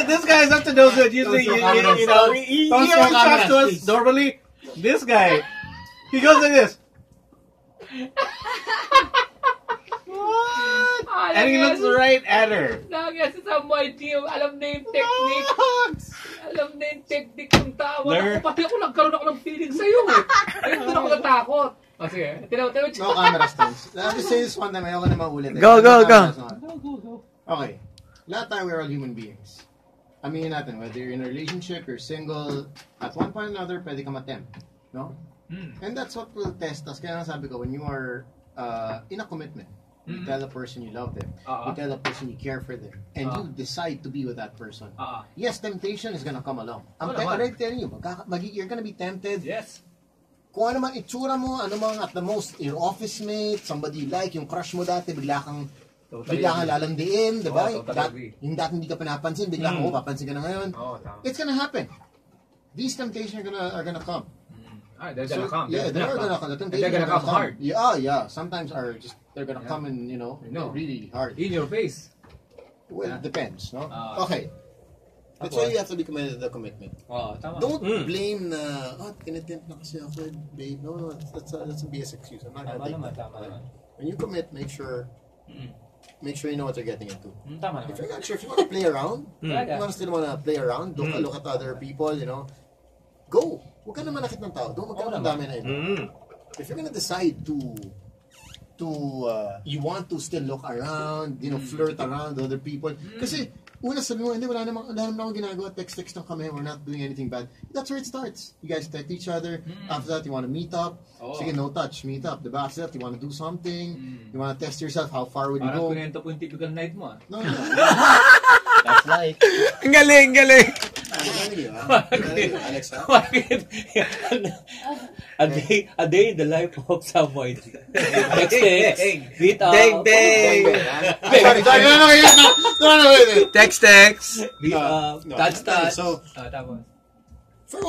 this guy is up to no good. Usually, he always talks to us normally. This guy, he goes like this. What? And he looks right at her. Nakakasama alam na yung technique. Alam na yung technique ng tawa. Pati ako nagkaroon ako ng feeling sa'yo eh. Ayun, doon ako natakot. O sige, tinaw. No camera stones. Let me say this one time, ayoko na maulit. Go. Okay. Lahat tayo, we're all human beings. Aminin natin, whether you're in a relationship, you're single, at one point or another, pwede ka matempt. No? And that's what will test us. Kaya sabi ko, when you are in a commitment, you tell the person you love them, you tell the person you care for them, and you decide to be with that person. Yes, temptation is gonna come along. I'm already telling you, you're gonna be tempted. Yes. Kung ano man itsura mo, ano man at the most, your office mate, somebody you like, yung crush mo dati, bigla kang lalandiin, diba? Yung dati hindi ka pinapansin, bigla kang papansin ka na ngayon. It's gonna happen. These temptations are gonna come. They're gonna come. Yeah, they're gonna come. They're gonna come hard. Yeah. Sometimes they're gonna come in, really hard. In your face. Well, it depends, no? Okay. That's why you have to be committed to the commitment. Tama. Don't blame na, tinitempt na kasi ako, babe. No, that's a BS excuse. I'm not gonna take that. When you commit, make sure you know what you're getting into. If you're not sure, if you want to play around, still want to play around, don't look at other people, go. Huwag ka na manakit ng tao. Don't magkaroon ng dami na yun. If you're gonna decide you want to still look around, flirt around other people. Kasi, una sabi mo, hindi, wala naman akong ginagawa, text lang kami, we're not doing anything bad. That's where it starts. You guys text each other. After that, you want to meet up. Sige, no touch, meet up. Diba? After that, you want to do something. You want to test yourself, how far would you go? Parang kunento po yung typical night mo, No. That's life. Ang galing. Alex, a day in the life of someone. Text, meet up. Ding. Sorry. Text. Meet up. Touch. So, Tapos.